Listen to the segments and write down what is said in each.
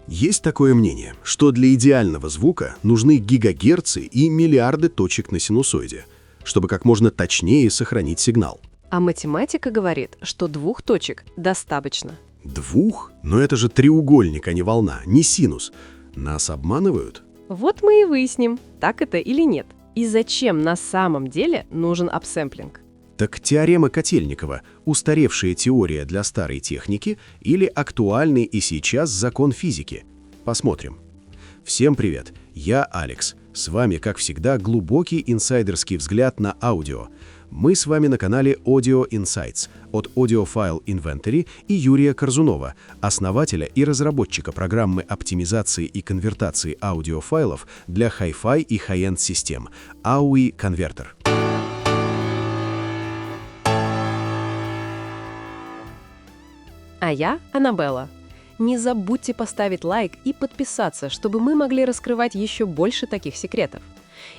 Есть такое мнение, что для идеального звука нужны гигагерцы и миллиарды точек на синусоиде, чтобы как можно точнее сохранить сигнал. А математика говорит, что 2 точек достаточно. 2? Но это же треугольник, а не волна, не синус. Нас обманывают? Вот мы и выясним, так это или нет. И зачем на самом деле нужен апсэмплинг. Так теорема Котельникова – устаревшая теория для старой техники или актуальный и сейчас закон физики? Посмотрим. Всем привет, я Алекс. С вами, как всегда, глубокий инсайдерский взгляд на аудио. Мы с вами на канале Audio Insights от Audiophile Inventory и Юрия Корзунова, основателя и разработчика программы оптимизации и конвертации аудиофайлов для Hi-Fi и High-End систем AUI Converter. А я Аннабелла. Не забудьте поставить лайк и подписаться, чтобы мы могли раскрывать еще больше таких секретов.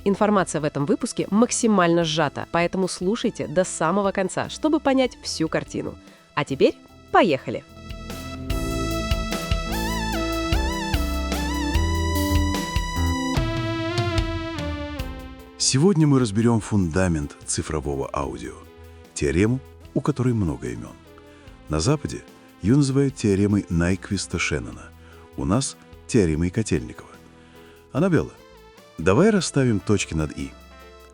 Информация в этом выпуске максимально сжата, поэтому слушайте до самого конца, чтобы понять всю картину. А теперь поехали! Сегодня мы разберем фундамент цифрового аудио, теорему, у которой много имен. На Западе ее называют теоремой Найквиста-Шеннона, у нас – теоремой Котельникова. Аннабелла, давай расставим точки над «и».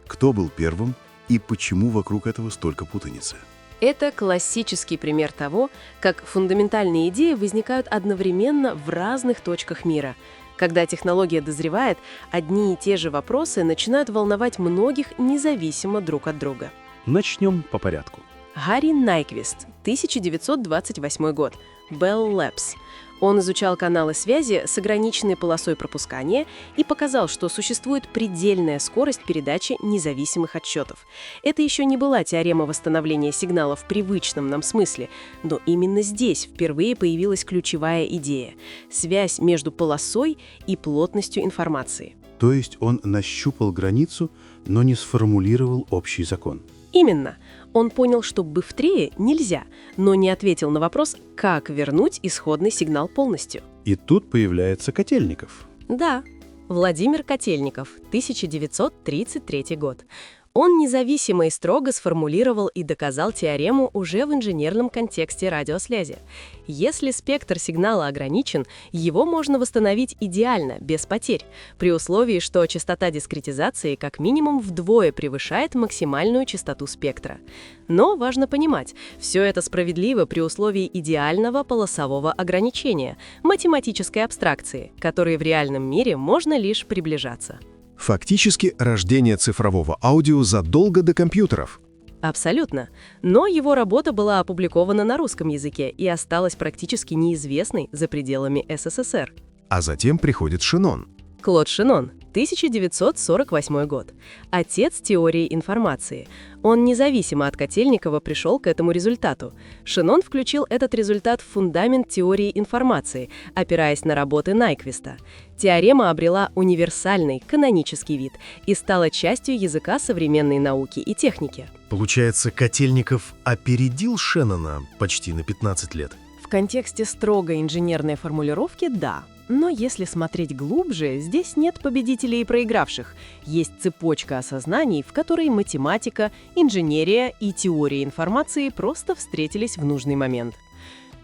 Кто был первым и почему вокруг этого столько путаницы? Это классический пример того, как фундаментальные идеи возникают одновременно в разных точках мира. Когда технология дозревает, одни и те же вопросы начинают волновать многих независимо друг от друга. Начнем по порядку. Гарри Найквист, 1928 год, Bell Labs. Он изучал каналы связи с ограниченной полосой пропускания и показал, что существует предельная скорость передачи независимых отсчетов. Это еще не была теорема восстановления сигнала в привычном нам смысле, но именно здесь впервые появилась ключевая идея – связь между полосой и плотностью информации. То есть он нащупал границу, но не сформулировал общий закон. Именно. Он понял, что быстрее нельзя, но не ответил на вопрос, как вернуть исходный сигнал полностью. И тут появляется Котельников. Да, Владимир Котельников, 1933 год. Он независимо и строго сформулировал и доказал теорему уже в инженерном контексте радиосвязи. Если спектр сигнала ограничен, его можно восстановить идеально, без потерь, при условии, что частота дискретизации как минимум вдвое превышает максимальную частоту спектра. Но важно понимать, все это справедливо при условии идеального полосового ограничения, математической абстракции, которой в реальном мире можно лишь приближаться. Фактически рождение цифрового аудио задолго до компьютеров. Абсолютно. Но его работа была опубликована на русском языке и осталась практически неизвестной за пределами СССР. А затем приходит Шеннон. Клод Шеннон, 1948 год. Отец теории информации. Он независимо от Котельникова пришел к этому результату. Шеннон включил этот результат в фундамент теории информации, опираясь на работы Найквиста. Теорема обрела универсальный, канонический вид и стала частью языка современной науки и техники. Получается, Котельников опередил Шеннона почти на 15 лет? В контексте строгой инженерной формулировки – да. Но если смотреть глубже, здесь нет победителей и проигравших. Есть цепочка осознаний, в которой математика, инженерия и теория информации просто встретились в нужный момент.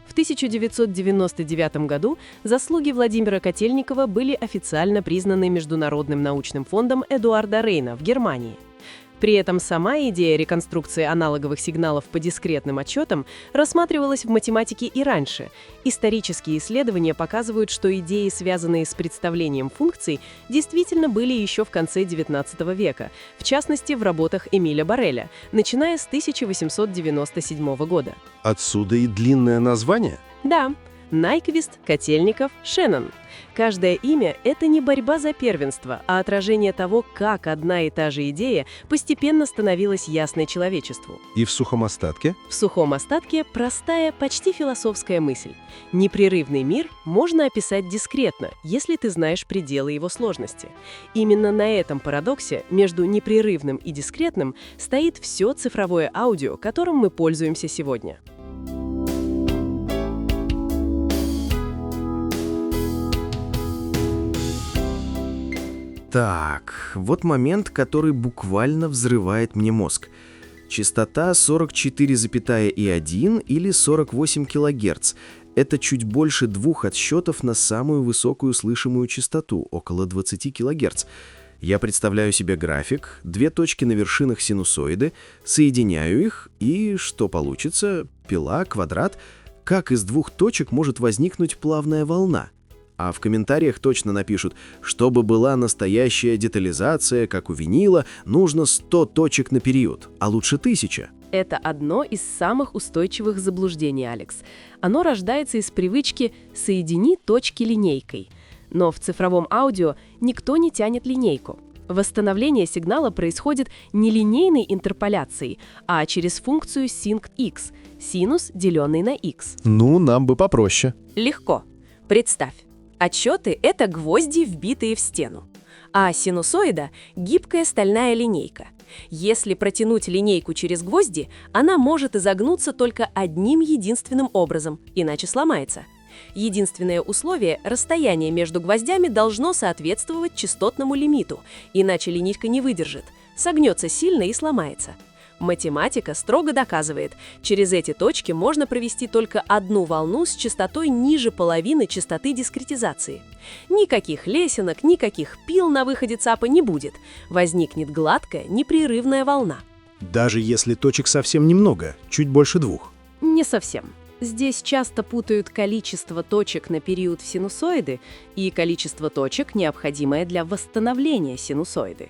В 1999 году заслуги Владимира Котельникова были официально признаны Международным научным фондом Эдуарда Рейна в Германии. При этом сама идея реконструкции аналоговых сигналов по дискретным отчетам рассматривалась в математике и раньше. Исторические исследования показывают, что идеи, связанные с представлением функций, действительно были еще в конце XIX века, в частности, в работах Эмиля Борреля, начиная с 1897 года. Отсюда и длинное название? Да. Найквист, Котельников, Шеннон. Каждое имя – это не борьба за первенство, а отражение того, как одна и та же идея постепенно становилась ясной человечеству. И в сухом остатке? В сухом остатке простая, почти философская мысль. Непрерывный мир можно описать дискретно, если ты знаешь пределы его сложности. Именно на этом парадоксе между непрерывным и дискретным стоит все цифровое аудио, которым мы пользуемся сегодня. Так, вот момент, который буквально взрывает мне мозг. Частота 44,1 или 48 кГц. Это чуть больше 2 отсчетов на самую высокую слышимую частоту, около 20 кГц. Я представляю себе график, 2 точки на вершинах синусоиды, соединяю их, и что получится? Пила, квадрат. Как из 2 точек может возникнуть плавная волна? А в комментариях точно напишут, чтобы была настоящая детализация, как у винила, нужно 100 точек на период, а лучше 1000. Это одно из самых устойчивых заблуждений, Алекс. Оно рождается из привычки «соедини точки линейкой». Но в цифровом аудио никто не тянет линейку. Восстановление сигнала происходит не линейной интерполяцией, а через функцию sinc(x) – синус, деленный на x. Ну, нам бы попроще. Легко. Представь, отсчеты — это гвозди, вбитые в стену, а синусоида — гибкая стальная линейка. Если протянуть линейку через гвозди, она может изогнуться только одним единственным образом, иначе сломается. Единственное условие — расстояние между гвоздями должно соответствовать частотному лимиту, иначе линейка не выдержит, согнется сильно и сломается. Математика строго доказывает, через эти точки можно провести только одну волну с частотой ниже половины частоты дискретизации. Никаких лесенок, никаких пил на выходе ЦАПа не будет. Возникнет гладкая, непрерывная волна. Даже если точек совсем немного, чуть больше 2. Не совсем. Здесь часто путают количество точек на период в синусоиды и количество точек, необходимое для восстановления синусоиды.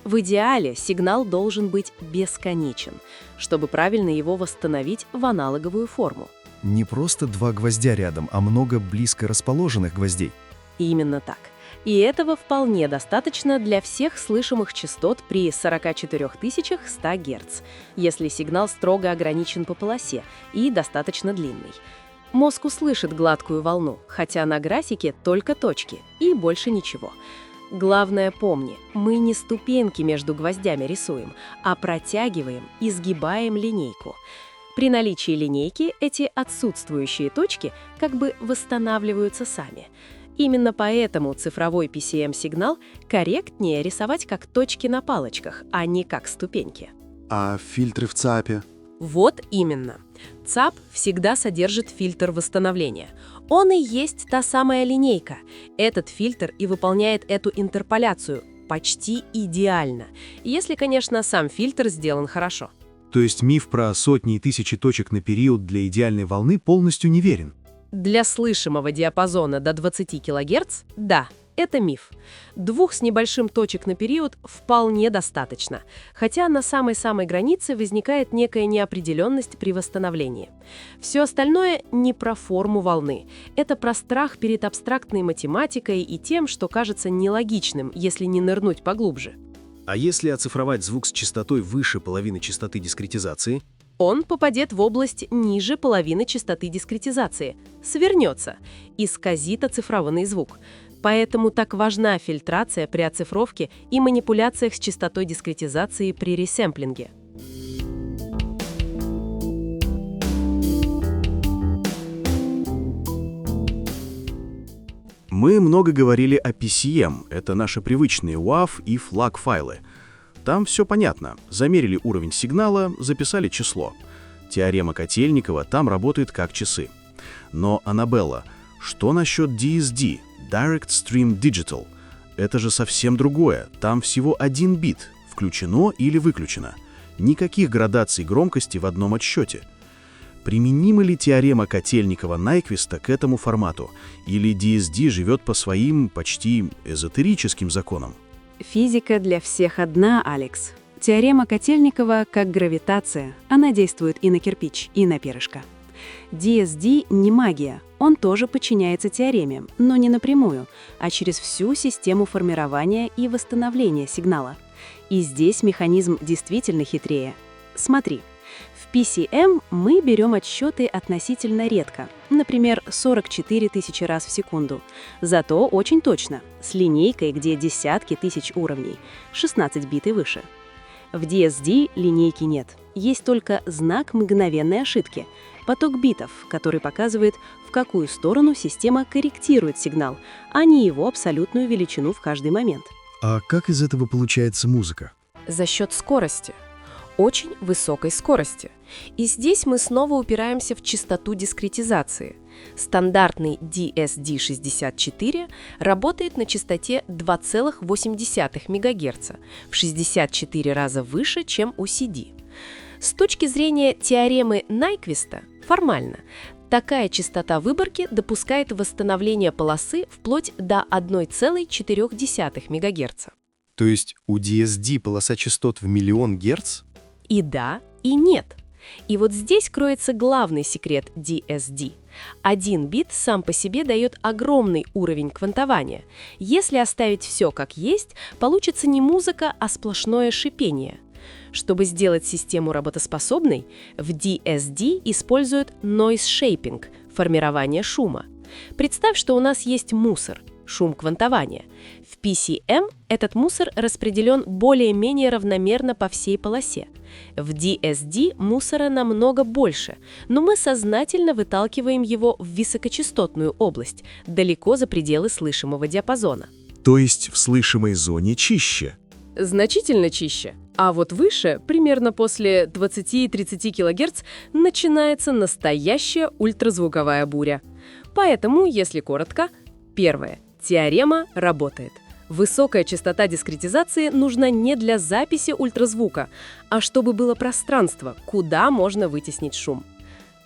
В идеале сигнал должен быть бесконечен, чтобы правильно его восстановить в аналоговую форму. Не просто 2 гвоздя рядом, а много близко расположенных гвоздей. Именно так. И этого вполне достаточно для всех слышимых частот при 44 100 Гц, если сигнал строго ограничен по полосе и достаточно длинный. Мозг услышит гладкую волну, хотя на графике только точки и больше ничего. Главное помни, мы не ступеньки между гвоздями рисуем, а протягиваем, изгибаем линейку. При наличии линейки эти отсутствующие точки как бы восстанавливаются сами. Именно поэтому цифровой PCM-сигнал корректнее рисовать как точки на палочках, а не как ступеньки. А фильтры в ЦАПе? Вот именно. ЦАП всегда содержит фильтр восстановления. Он и есть та самая линейка. Этот фильтр и выполняет эту интерполяцию почти идеально, если, конечно, сам фильтр сделан хорошо. То есть миф про сотни и тысячи точек на период для идеальной волны полностью неверен. Для слышимого диапазона до 20 кГц – да, это миф. 2 с небольшим точек на период вполне достаточно, хотя на самой-самой границе возникает некая неопределенность при восстановлении. Все остальное не про форму волны. Это про страх перед абстрактной математикой и тем, что кажется нелогичным, если не нырнуть поглубже. А если оцифровать звук с частотой выше половины частоты дискретизации? Он попадет в область ниже половины частоты дискретизации, свернется, исказит оцифрованный звук. Поэтому так важна фильтрация при оцифровке и манипуляциях с частотой дискретизации при ресэмплинге. Мы много говорили о PCM, это наши привычные WAV и FLAC-файлы. Там все понятно. Замерили уровень сигнала, записали число. Теорема Котельникова там работает как часы. Но, Аннабелла, что насчет DSD, Direct Stream Digital? Это же совсем другое. Там всего 1 бит, включено или выключено. Никаких градаций громкости в одном отсчете. Применима ли теорема Котельникова-Найквиста к этому формату? Или DSD живет по своим почти эзотерическим законам? Физика для всех одна, Алекс. Теорема Котельникова как гравитация. Она действует и на кирпич, и на перышко. DSD не магия. Он тоже подчиняется теореме, но не напрямую, а через всю систему формирования и восстановления сигнала. И здесь механизм действительно хитрее. Смотри, в PCM мы берем отсчеты относительно редко, например, 44 тысячи раз в секунду. Зато очень точно, с линейкой, где десятки тысяч уровней, 16 бит и выше. В DSD линейки нет, есть только знак мгновенной ошибки, поток битов, который показывает, в какую сторону система корректирует сигнал, а не его абсолютную величину в каждый момент. А как из этого получается музыка? За счет скорости. Очень высокой скорости. И здесь мы снова упираемся в частоту дискретизации. Стандартный DSD-64 работает на частоте 2,8 МГц, в 64 раза выше, чем у CD. С точки зрения теоремы Найквиста, формально, такая частота выборки допускает восстановление полосы вплоть до 1,4 МГц. То есть у DSD полоса частот в миллион герц? И да, и нет. И вот здесь кроется главный секрет DSD. Один бит сам по себе дает огромный уровень квантования. Если оставить все как есть, получится не музыка, а сплошное шипение. Чтобы сделать систему работоспособной, в DSD используют noise shaping – формирование шума. Представь, что у нас есть мусор – шум квантования. В PCM этот мусор распределен более-менее равномерно по всей полосе. В DSD мусора намного больше, но мы сознательно выталкиваем его в высокочастотную область, далеко за пределы слышимого диапазона. То есть в слышимой зоне чище. Значительно чище. А вот выше, примерно после 20-30 кГц, начинается настоящая ультразвуковая буря. Поэтому, если коротко, первое. Теорема работает. Высокая частота дискретизации нужна не для записи ультразвука, а чтобы было пространство, куда можно вытеснить шум.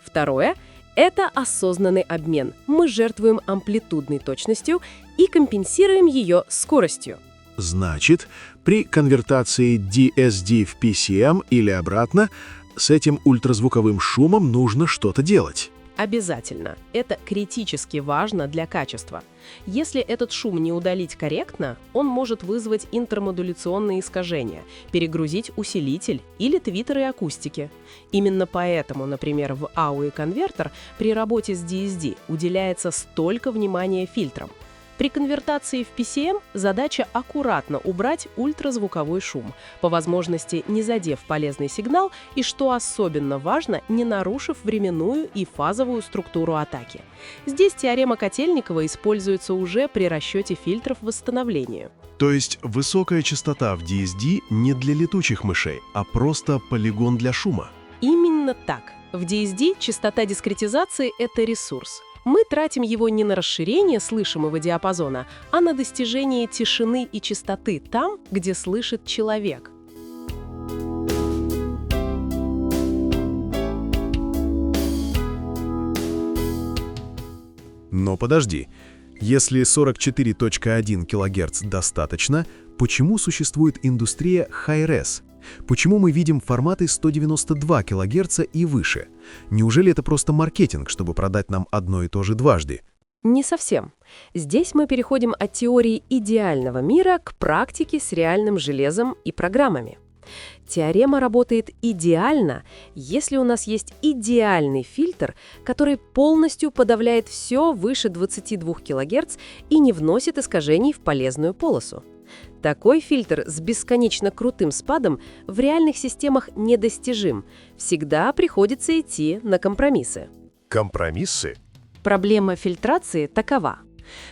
Второе – это осознанный обмен. Мы жертвуем амплитудной точностью и компенсируем ее скоростью. Значит, при конвертации DSD в PCM или обратно, с этим ультразвуковым шумом нужно что-то делать. Обязательно. Это критически важно для качества. Если этот шум не удалить корректно, он может вызвать интермодуляционные искажения, перегрузить усилитель или твиттеры акустики. Именно поэтому, например, в AUI-конвертер при работе с DSD уделяется столько внимания фильтрам. При конвертации в PCM задача аккуратно убрать ультразвуковой шум, по возможности не задев полезный сигнал и, что особенно важно, не нарушив временную и фазовую структуру атаки. Здесь теорема Котельникова используется уже при расчете фильтров восстановления. То есть высокая частота в DSD не для летучих мышей, а просто полигон для шума. Именно так. В DSD частота дискретизации – это ресурс. Мы тратим его не на расширение слышимого диапазона, а на достижение тишины и чистоты там, где слышит человек. Но подожди, если 44.1 кГц достаточно, почему существует индустрия Hi-Res? Почему мы видим форматы 192 кГц и выше? Неужели это просто маркетинг, чтобы продать нам одно и то же дважды? Не совсем. Здесь мы переходим от теории идеального мира к практике с реальным железом и программами. Теорема работает идеально, если у нас есть идеальный фильтр, который полностью подавляет все выше 22 кГц и не вносит искажений в полезную полосу. Такой фильтр с бесконечно крутым спадом в реальных системах недостижим. Всегда приходится идти на компромиссы. Компромиссы? Проблема фильтрации такова.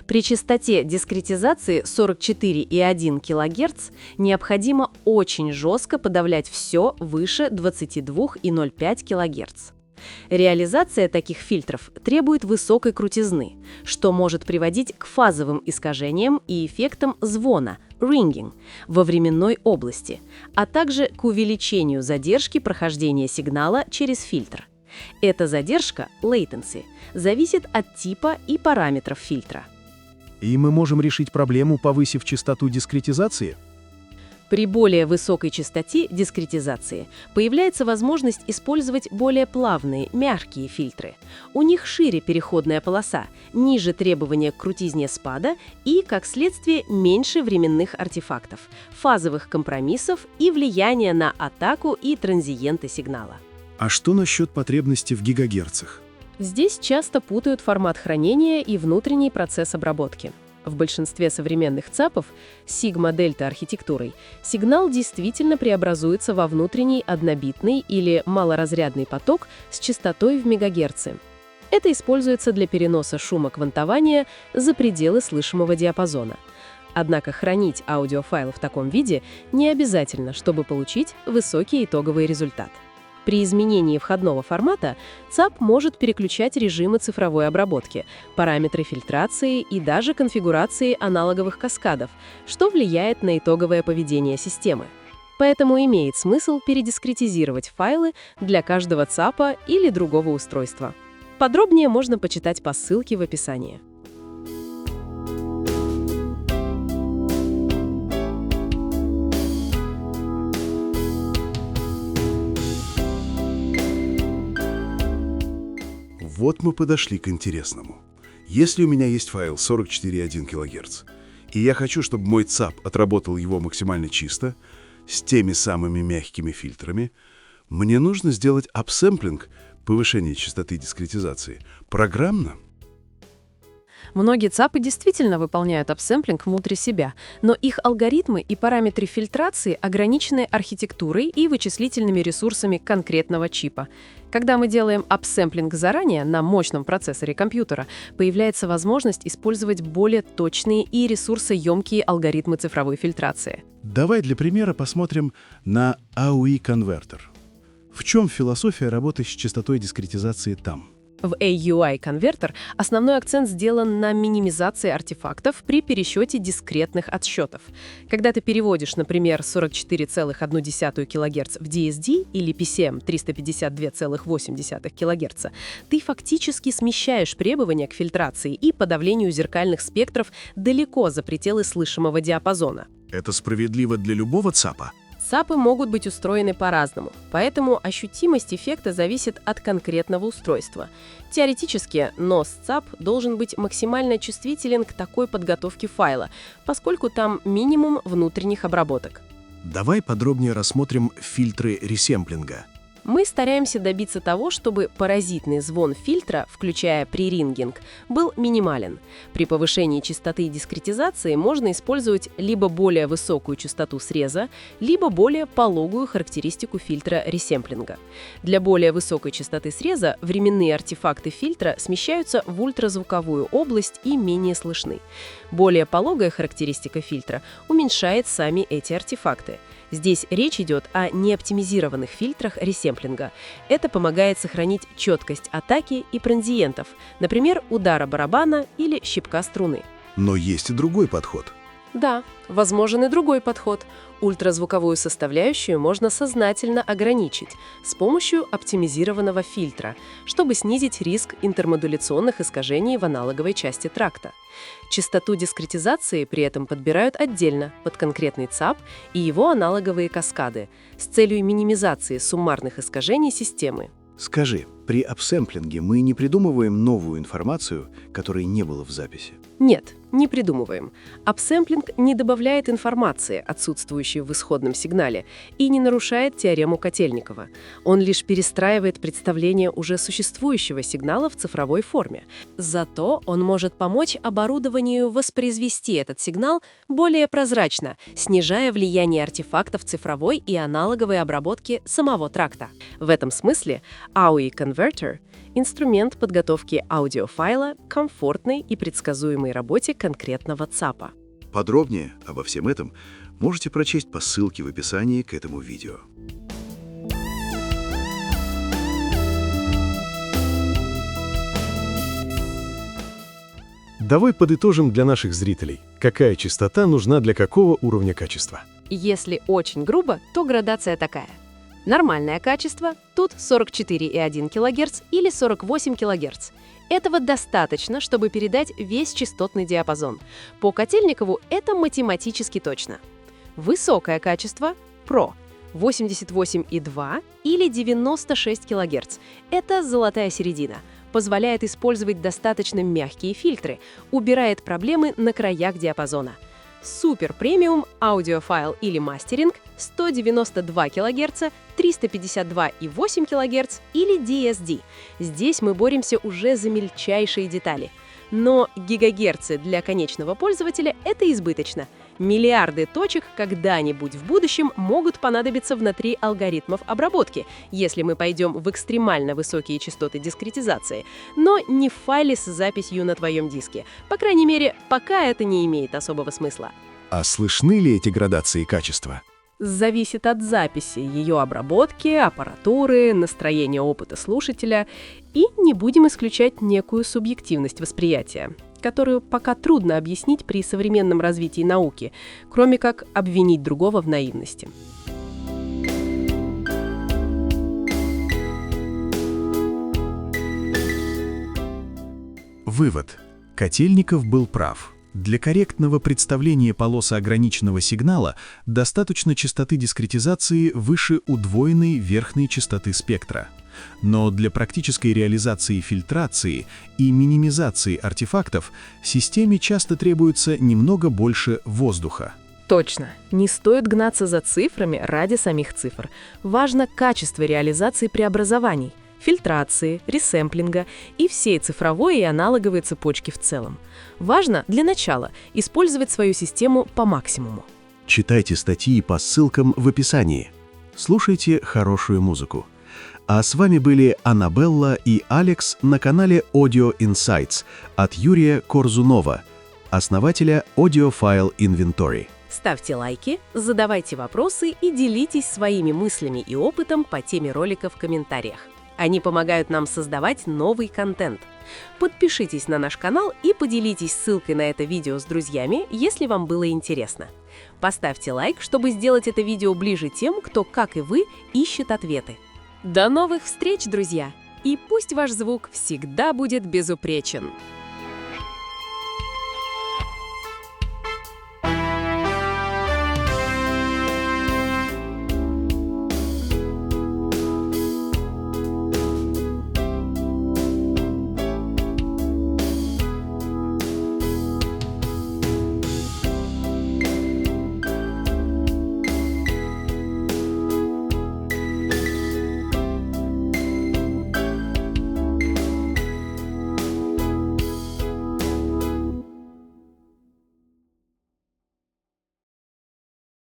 При частоте дискретизации 44,1 кГц необходимо очень жестко подавлять все выше 22,05 кГц. Реализация таких фильтров требует высокой крутизны, что может приводить к фазовым искажениям и эффектам звона (ringing) во временной области, а также к увеличению задержки прохождения сигнала через фильтр. Эта задержка, latency, зависит от типа и параметров фильтра. И мы можем решить проблему, повысив частоту дискретизации? При более высокой частоте дискретизации появляется возможность использовать более плавные, мягкие фильтры. У них шире переходная полоса, ниже требования к крутизне спада и, как следствие, меньше временных артефактов, фазовых компромиссов и влияния на атаку и транзиенты сигнала. А что насчет потребности в гигагерцах? Здесь часто путают формат хранения и внутренний процесс обработки. В большинстве современных ЦАПов с сигма-дельта-архитектурой сигнал действительно преобразуется во внутренний однобитный или малоразрядный поток с частотой в мегагерцы. Это используется для переноса шума квантования за пределы слышимого диапазона. Однако хранить аудиофайл в таком виде не обязательно, чтобы получить высокий итоговый результат. При изменении входного формата ЦАП может переключать режимы цифровой обработки, параметры фильтрации и даже конфигурации аналоговых каскадов, что влияет на итоговое поведение системы. Поэтому имеет смысл передискретизировать файлы для каждого ЦАПа или другого устройства. Подробнее можно почитать по ссылке в описании. Вот мы подошли к интересному. Если у меня есть файл 44,1 кГц, и я хочу, чтобы мой ЦАП отработал его максимально чисто, с теми самыми мягкими фильтрами, мне нужно сделать апсэмплинг, повышение частоты дискретизации, программно. Многие ЦАПы действительно выполняют апсэмплинг внутри себя, но их алгоритмы и параметры фильтрации ограничены архитектурой и вычислительными ресурсами конкретного чипа. Когда мы делаем апсэмплинг заранее на мощном процессоре компьютера, появляется возможность использовать более точные и ресурсоемкие алгоритмы цифровой фильтрации. Давай для примера посмотрим на AUI-конвертер. В чем философия работы с частотой дискретизации там? В AUI-конвертер основной акцент сделан на минимизации артефактов при пересчете дискретных отсчетов. Когда ты переводишь, например, 44,1 кГц в DSD или PCM 352,8 кГц, ты фактически смещаешь требования к фильтрации и подавлению зеркальных спектров далеко за пределы слышимого диапазона. Это справедливо для любого ЦАПа? ЦАПы могут быть устроены по-разному, поэтому ощутимость эффекта зависит от конкретного устройства. Теоретически, нос ЦАП должен быть максимально чувствителен к такой подготовке файла, поскольку там минимум внутренних обработок. Давай подробнее рассмотрим фильтры ресэмплинга. Мы стараемся добиться того, чтобы паразитный звон фильтра, включая прерингинг, был минимален. При повышении частоты дискретизации можно использовать либо более высокую частоту среза, либо более пологую характеристику фильтра ресэмплинга. Для более высокой частоты среза временные артефакты фильтра смещаются в ультразвуковую область и менее слышны. Более пологая характеристика фильтра уменьшает сами эти артефакты. Здесь речь идет о неоптимизированных фильтрах ресэмплинга. Это помогает сохранить четкость атаки и транзиентов, например, удара барабана или щипка струны. Но есть и другой подход. Да, возможен и другой подход. Ультразвуковую составляющую можно сознательно ограничить с помощью оптимизированного фильтра, чтобы снизить риск интермодуляционных искажений в аналоговой части тракта. Частоту дискретизации при этом подбирают отдельно под конкретный ЦАП и его аналоговые каскады с целью минимизации суммарных искажений системы. Скажи, при апсэмплинге мы не придумываем новую информацию, которой не было в записи? Нет, не придумываем. Апсэмплинг не добавляет информации, отсутствующей в исходном сигнале, и не нарушает теорему Котельникова. Он лишь перестраивает представление уже существующего сигнала в цифровой форме. Зато он может помочь оборудованию воспроизвести этот сигнал более прозрачно, снижая влияние артефактов цифровой и аналоговой обработки самого тракта. В этом смысле AUI-конвертер — инструмент подготовки аудиофайла к комфортной и предсказуемой работе конкретного ЦАПа. Подробнее обо всем этом можете прочесть по ссылке в описании к этому видео. Давай подытожим для наших зрителей, какая частота нужна для какого уровня качества. Если очень грубо, то градация такая. Нормальное качество – тут 44,1 кГц или 48 кГц. Этого достаточно, чтобы передать весь частотный диапазон. По Котельникову это математически точно. Высокое качество – Pro – 88,2 или 96 кГц. Это золотая середина. Позволяет использовать достаточно мягкие фильтры, убирает проблемы на краях диапазона. Супер премиум аудиофайл или мастеринг 192 кГц, 352,8 кГц или DSD. Здесь мы боремся уже за мельчайшие детали. Но гигагерцы для конечного пользователя – это избыточно. Миллиарды точек когда-нибудь в будущем могут понадобиться внутри алгоритмов обработки, если мы пойдем в экстремально высокие частоты дискретизации, но не в файле с записью на твоем диске. По крайней мере, пока это не имеет особого смысла. А слышны ли эти градации качества? Зависит от записи, ее обработки, аппаратуры, настроения опыта слушателя, и не будем исключать некую субъективность восприятия, которую пока трудно объяснить при современном развитии науки, кроме как обвинить другого в наивности. Вывод. Котельников был прав. Для корректного представления полосы ограниченного сигнала достаточно частоты дискретизации выше удвоенной верхней частоты спектра. Но для практической реализации фильтрации и минимизации артефактов системе часто требуется немного больше воздуха. Точно. Не стоит гнаться за цифрами ради самих цифр. Важно качество реализации преобразований, фильтрации, ресэмплинга и всей цифровой и аналоговой цепочки в целом. Важно, для начала, использовать свою систему по максимуму. Читайте статьи по ссылкам в описании. Слушайте хорошую музыку. А с вами были Аннабелла и Алекс на канале Audio Insights от Юрия Корзунова, основателя Audiophile Inventory. Ставьте лайки, задавайте вопросы и делитесь своими мыслями и опытом по теме ролика в комментариях. Они помогают нам создавать новый контент. Подпишитесь на наш канал и поделитесь ссылкой на это видео с друзьями, если вам было интересно. Поставьте лайк, чтобы сделать это видео ближе тем, кто, как и вы, ищет ответы. До новых встреч, друзья! И пусть ваш звук всегда будет безупречен!